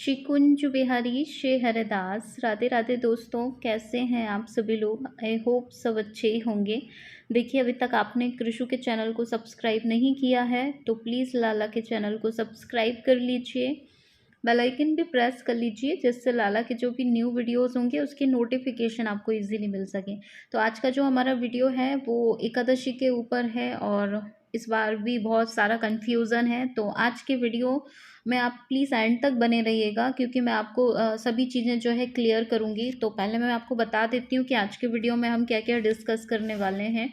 श्री कुंज बिहारी श्री हरिदास। राधे राधे दोस्तों, कैसे हैं आप सभी लोग। आई होप सब अच्छे ही होंगे। देखिए, अभी तक आपने कृषु के चैनल को सब्सक्राइब नहीं किया है तो प्लीज़ लाला के चैनल को सब्सक्राइब कर लीजिए, बेल आइकन भी प्रेस कर लीजिए, जिससे लाला के जो भी न्यू वीडियोस होंगे उसकी नोटिफिकेशन आपको इजीली मिल सके। तो आज का जो हमारा वीडियो है वो एकादशी के ऊपर है और इस बार भी बहुत सारा कन्फ्यूज़न है। तो आज के वीडियो में आप प्लीज़ एंड तक बने रहिएगा, क्योंकि मैं आपको सभी चीज़ें जो है क्लियर करूँगी। तो पहले मैं आपको बता देती हूँ कि आज के वीडियो में हम क्या क्या डिस्कस करने वाले हैं।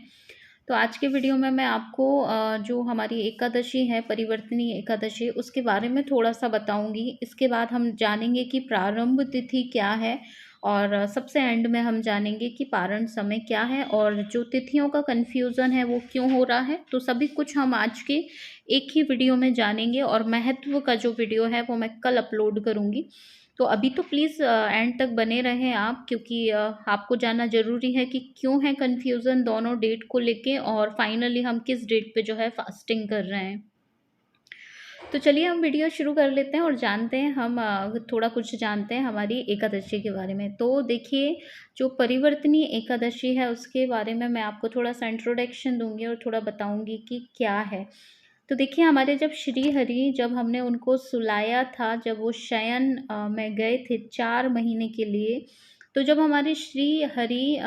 तो आज के वीडियो में मैं आपको जो हमारी एकादशी है, परिवर्तनीय एकादशी, उसके बारे में थोड़ा सा बताऊंगी। इसके बाद हम जानेंगे कि प्रारंभ तिथि क्या है और सबसे एंड में हम जानेंगे कि पारण समय क्या है और जो तिथियों का कन्फ्यूज़न है वो क्यों हो रहा है। तो सभी कुछ हम आज के एक ही वीडियो में जानेंगे और महत्व का जो वीडियो है वो मैं कल अपलोड करूँगी। तो अभी तो प्लीज़ एंड तक बने रहें आप, क्योंकि आपको जानना ज़रूरी है कि क्यों है कन्फ्यूज़न दोनों डेट को लेके और फाइनली हम किस डेट पे जो है फास्टिंग कर रहे हैं। तो चलिए हम वीडियो शुरू कर लेते हैं और जानते हैं हम थोड़ा कुछ जानते हैं हमारी एकादशी के बारे में। तो देखिए, जो परिवर्तनीय एकादशी है उसके बारे में मैं आपको थोड़ा सा इंट्रोडक्शन दूंगी और थोड़ा बताऊंगी कि क्या है। तो देखिए, हमारे जब श्री हरि, जब हमने उनको सुलाया था, जब वो शयन में गए थे 4 महीने के लिए, तो जब हमारे श्री हरि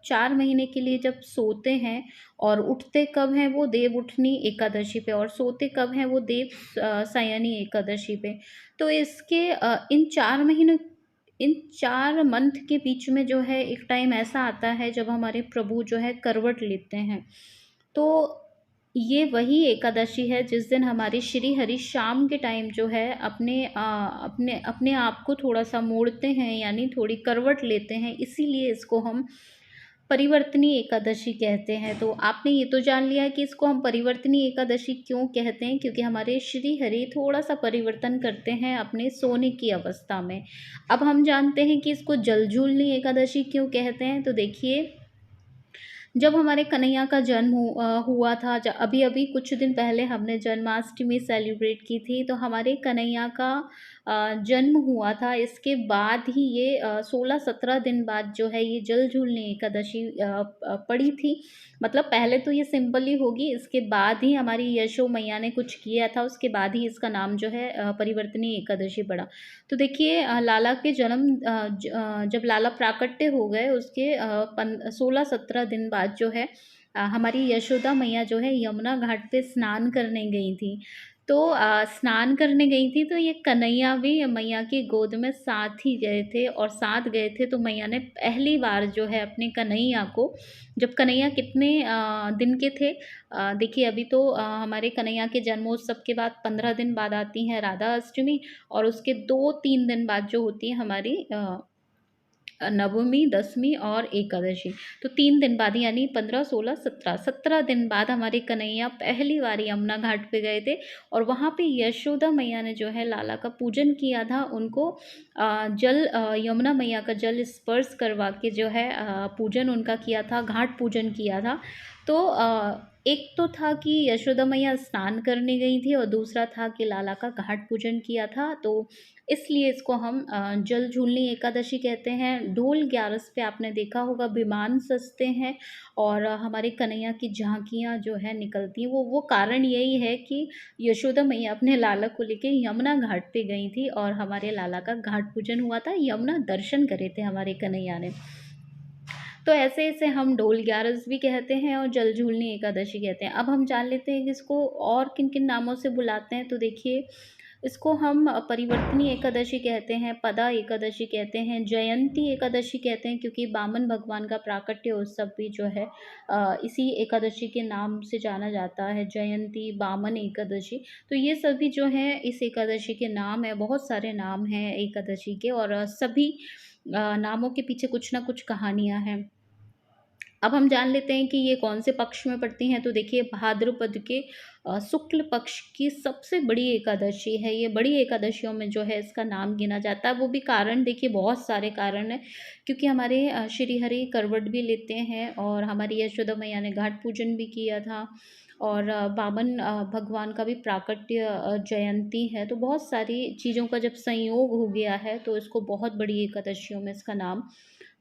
4 महीने के लिए जब सोते हैं और उठते कब हैं वो देव उठनी एकादशी पे, और सोते कब हैं वो देव शयनी एकादशी पे। तो इसके इन 4 महीनों, इन 4 मंथ के बीच में जो है एक टाइम ऐसा आता है जब हमारे प्रभु जो है करवट लेते हैं। तो ये वही एकादशी है जिस दिन हमारे श्री हरि शाम के टाइम जो है अपने अपने आप को थोड़ा सा मोड़ते हैं, यानी थोड़ी करवट लेते हैं, इसीलिए इसको हम परिवर्तनीय एकादशी कहते हैं। तो आपने ये तो जान लिया है कि इसको हम परिवर्तनीय एकादशी क्यों कहते हैं, क्योंकि हमारे श्री हरि थोड़ा सा परिवर्तन करते हैं अपने सोने की अवस्था में। अब हम जानते हैं कि इसको जलझूलनी एकादशी क्यों कहते हैं। तो देखिए, जब हमारे कन्हैया का जन्म हुआ था, अभी अभी कुछ दिन पहले हमने जन्माष्टमी सेलिब्रेट की थी, तो हमारे कन्हैया का जन्म हुआ था। इसके बाद ही ये 16-17 दिन बाद जो है ये जल झूलनी एकादशी पड़ी थी। मतलब पहले तो ये सिंपल ही होगी, इसके बाद ही हमारी यशो मैया ने कुछ किया था, उसके बाद ही इसका नाम जो है परिवर्तनीय एकादशी पड़ा। तो देखिए, लाला के जन्म जब लाला प्राकट्य हो गए उसके 16-17 दिन बाद जो है हमारी यशोदा मैया जो है यमुना घाट पे स्नान करने गई थी। तो स्नान करने गई थी तो ये कन्हैया भी मैया की गोद में साथ ही गए थे, और साथ गए थे तो मैया ने पहली बार जो है अपने कन्हैया को, जब कन्हैया कितने दिन के थे, देखिए अभी तो हमारे कन्हैया के जन्मोत्सव के बाद 15 दिन बाद आती है राधा अष्टमी, और उसके 2-3 दिन बाद जो होती है हमारी नवमी, दशमी और एकादशी। तो 3 दिन बाद, यानी 15, 16, 17 दिन बाद हमारे कन्हैया पहली बार यमुना घाट पे गए थे, और वहाँ पे यशोदा मैया ने जो है लाला का पूजन किया था। उनको यमुना मैया का जल स्पर्श करवा के जो है पूजन उनका किया था, घाट पूजन किया था। तो एक तो था कि यशोदा मैया स्नान करने गई थी और दूसरा था कि लाला का घाट पूजन किया था। तो इसलिए इसको हम जल झूलनी एकादशी कहते हैं। ढोल ग्यारस पे आपने देखा होगा विमान सजते हैं और हमारे कन्हैया की झांकियाँ जो है निकलती हैं। वो कारण यही है कि यशोदा मैया अपने लाला को लेके यमुना घाट पे गई थी और हमारे लाला का घाट पूजन हुआ था, यमुना दर्शन करे थे हमारे कन्हैया ने। तो ऐसे ऐसे हम ढोल ग्यारस भी कहते हैं और जल झूलनी एकादशी कहते हैं। अब हम जान लेते हैं कि इसको और किन किन नामों से बुलाते हैं। तो देखिए, इसको हम परिवर्तनीय एकादशी कहते हैं, पदा एकादशी कहते हैं, जयंती एकादशी कहते हैं, क्योंकि बामन भगवान का प्राकट्य उत्सव भी जो है इसी एकादशी के नाम से जाना जाता है, जयंती, बामन एकादशी। तो ये सभी जो हैं इस एकादशी के नाम है। बहुत सारे नाम हैं एकादशी के, और सभी नामों के पीछे कुछ ना कुछ कहानियाँ हैं। अब हम जान लेते हैं कि ये कौन से पक्ष में पड़ती हैं। तो देखिए भाद्रपद के शुक्ल पक्ष की सबसे बड़ी एकादशी है ये। बड़ी एकादशियों में जो है इसका नाम गिना जाता है। वो भी कारण देखिए बहुत सारे कारण हैं, क्योंकि हमारे श्री हरि करवट भी लेते हैं और हमारी यशोदा मैया ने घाट पूजन भी किया था, और वामन भगवान का भी प्राकट्य जयंती है। तो बहुत सारी चीज़ों का जब संयोग हो गया है तो इसको बहुत बड़ी एकादशियों में इसका नाम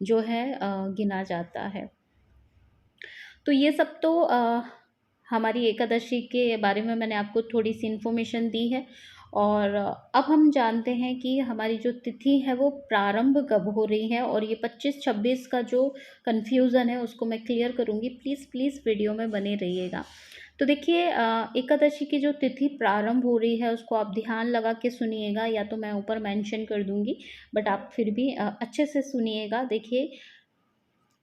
जो है गिना जाता है। तो ये सब तो हमारी एकादशी के बारे में मैंने आपको थोड़ी सी इन्फॉर्मेशन दी है। और अब हम जानते हैं कि हमारी जो तिथि है वो प्रारंभ कब हो रही है, और ये 25-26 का जो कन्फ्यूज़न है उसको मैं क्लियर करूँगी। प्लीज़ प्लीज़ वीडियो में बने रहिएगा। तो देखिए एकादशी की जो तिथि प्रारंभ हो रही है उसको आप ध्यान लगा के सुनिएगा, या तो मैं ऊपर मेंशन कर दूँगी, बट आप फिर भी अच्छे से सुनिएगा। देखिए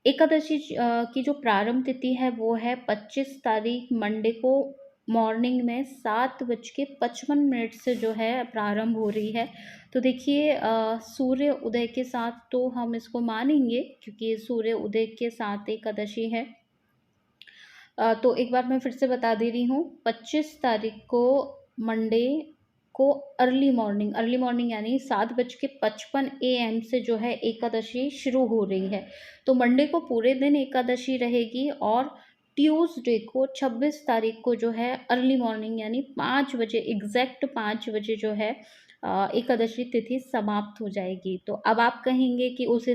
एकादशी की जो प्रारंभ तिथि है वो है 25 तारीख मंडे को मॉर्निंग में 7:55 से जो है प्रारंभ हो रही है। तो देखिए सूर्य उदय के साथ तो हम इसको मानेंगे, क्योंकि सूर्य उदय के साथ एकादशी है। तो एक बार मैं फिर से बता दे रही हूँ, 25 तारीख को मंडे को अर्ली मॉर्निंग यानी 7:55 AM से जो है एकादशी शुरू हो रही है। तो मंडे को पूरे दिन एकादशी रहेगी, और ट्यूसडे को 26 तारीख को जो है अर्ली मॉर्निंग यानी 5 बजे, एग्जैक्ट 5 बजे जो है एकादशी तिथि समाप्त हो जाएगी। तो अब आप कहेंगे कि उस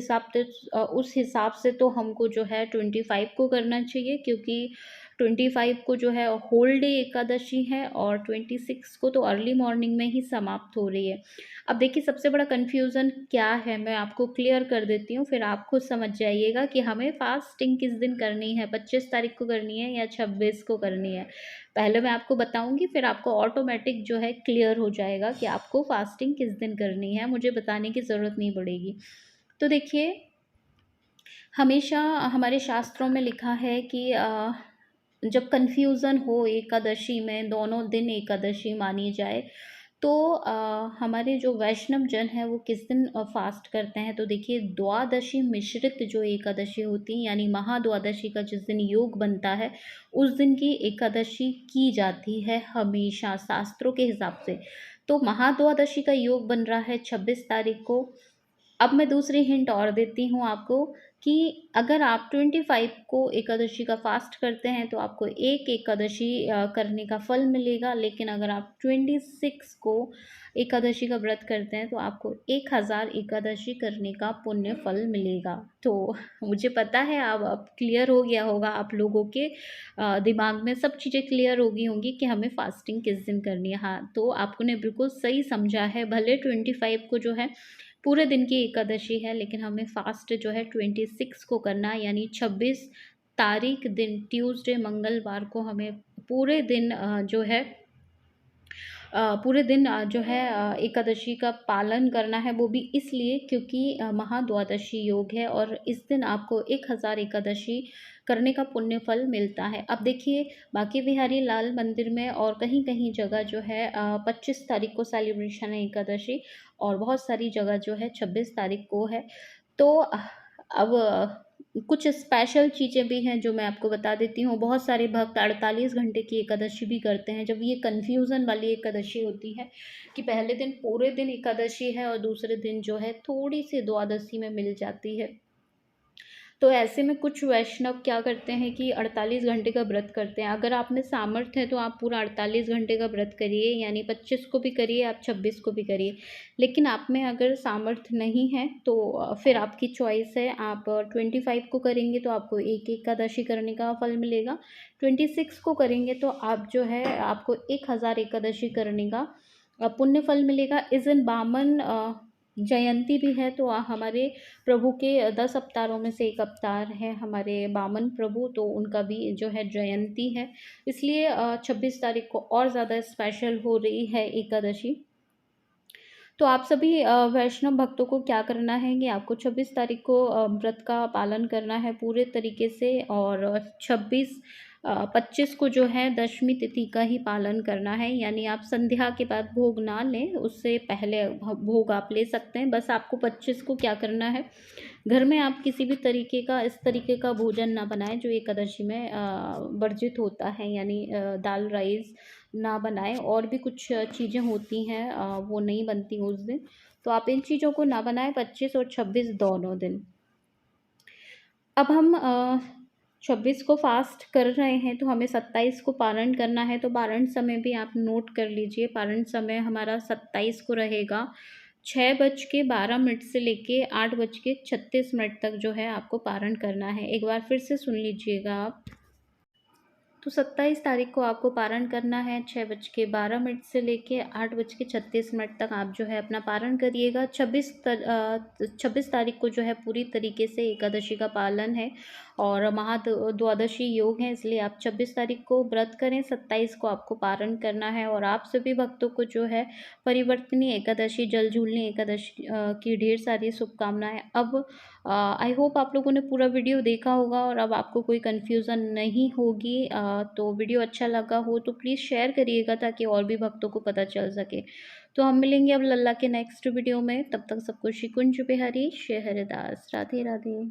हिसाब से तो हमको जो है 25 को करना चाहिए, क्योंकि 25 को जो है होल डे एकादशी है और 26 को तो अर्ली मॉर्निंग में ही समाप्त हो रही है। अब देखिए सबसे बड़ा कन्फ्यूज़न क्या है, मैं आपको क्लियर कर देती हूँ, फिर आप खुद समझ जाइएगा कि हमें फास्टिंग किस दिन करनी है, 25 तारीख को करनी है या 26 को करनी है। पहले मैं आपको बताऊँगी, फिर आपको ऑटोमेटिक जो है क्लियर हो जाएगा कि आपको फास्टिंग किस दिन करनी है, मुझे बताने की ज़रूरत नहीं पड़ेगी। तो देखिए हमेशा हमारे शास्त्रों में लिखा है कि जब कन्फ्यूज़न हो एकादशी में, दोनों दिन एकादशी मानी जाए, तो हमारे जो वैष्णव जन है वो किस दिन फास्ट करते हैं। तो देखिए द्वादशी मिश्रित जो एकादशी होती है, यानी महाद्वादशी का जिस दिन योग बनता है उस दिन की एकादशी की जाती है हमेशा शास्त्रों के हिसाब से। तो महाद्वादशी का योग बन रहा है 26 तारीख को। अब मैं दूसरी हिंट और देती हूँ आपको, कि अगर आप 25 को एकादशी का फास्ट करते हैं तो आपको एक एकादशी करने का फल मिलेगा, लेकिन अगर आप 26 को एकादशी का व्रत करते हैं तो आपको 1000 एकादशी करने का पुण्य फल मिलेगा। तो मुझे पता है अब क्लियर हो गया होगा आप लोगों के दिमाग में, सब चीज़ें क्लियर हो गई होंगी कि हमें फास्टिंग किस दिन करनी है। हाँ, तो आपने बिल्कुल सही समझा है, भले 25 को जो है पूरे दिन की एकादशी है, लेकिन हमें फास्ट जो है 26 को करना है, यानी 26 तारीख दिन ट्यूसडे मंगलवार को हमें पूरे दिन जो है पूरे दिन जो है एकादशी का पालन करना है। वो भी इसलिए क्योंकि महाद्वादशी योग है, और इस दिन आपको 1000 एकादशी करने का पुण्य फल मिलता है। अब देखिए बांके बिहारी लाल मंदिर में और कहीं कहीं जगह जो है 25 तारीख को सेलिब्रेशन है एकादशी, और बहुत सारी जगह जो है 26 तारीख को है। तो अब कुछ स्पेशल चीज़ें भी हैं जो मैं आपको बता देती हूँ। बहुत सारे भक्त 48 घंटे की एकादशी भी करते हैं। जब ये कन्फ्यूज़न वाली एकादशी होती है कि पहले दिन पूरे दिन एकादशी है और दूसरे दिन जो है थोड़ी सी द्वादशी में मिल जाती है, तो ऐसे में कुछ वैष्णव क्या करते हैं कि 48 घंटे का व्रत करते हैं। अगर आप में सामर्थ्य है तो आप पूरा 48 घंटे का व्रत करिए, यानी 25 को भी करिए, आप 26 को भी करिए। लेकिन आप में अगर सामर्थ्य नहीं है तो फिर आपकी चॉइस है। आप 25 को करेंगे तो आपको एक एकादशी करने का फल मिलेगा, 26 को करेंगे तो आप जो है आपको 1000 एकादशी करने का पुण्य फल मिलेगा। इस दिन बामन जयंती भी है, तो हमारे प्रभु के 10 अवतारों में से एक अवतार है हमारे वामन प्रभु, तो उनका भी जो है जयंती है, इसलिए 26 तारीख को और ज़्यादा स्पेशल हो रही है एकादशी। तो आप सभी वैष्णव भक्तों को क्या करना है कि आपको 26 तारीख को व्रत का पालन करना है पूरे तरीके से, और 25 को जो है दशमी तिथि का ही पालन करना है, यानी आप संध्या के बाद भोग ना लें, उससे पहले भोग आप ले सकते हैं। बस आपको 25 को क्या करना है, घर में आप किसी भी तरीके का इस तरीके का भोजन ना बनाएं जो एकादशी में वर्जित होता है, यानी दाल राइस ना बनाएं। और भी कुछ चीज़ें होती हैं वो नहीं बनती उस दिन, तो आप इन चीज़ों को ना बनाएं 25 और 26 दोनों दिन। अब हम 26 को फास्ट कर रहे हैं तो हमें 27 को पारण करना है, तो पारण समय भी आप नोट कर लीजिए। पारण समय हमारा 27 को रहेगा 6:12 से लेके 8:36 तक जो है आपको पारण करना है। एक बार फिर से सुन लीजिएगा आप। तो 27 तारीख को आपको पारण करना है 6:12 से लेके 8:36 तक आप जो है अपना पारण करिएगा। 26 तारीख को जो है पूरी तरीके से एकादशी का पालन है और महाद्वादशी योग है, इसलिए आप 26 तारीख को व्रत करें, 27 को आपको पारण करना है। और आप सभी भक्तों को जो है परिवर्तनीय एकादशी, जल झूलनी एकादशी की ढेर सारी शुभकामनाएं। अब आई होप आप लोगों ने पूरा वीडियो देखा होगा और अब आपको कोई कन्फ्यूज़न नहीं होगी। तो वीडियो अच्छा लगा हो तो प्लीज़ शेयर करिएगा ताकि और भी भक्तों को पता चल सके। तो हम मिलेंगे अब लल्ला के नेक्स्ट वीडियो में, तब तक सबको श्री कुंज बिहारी श्री हरिदास, राधे राधे।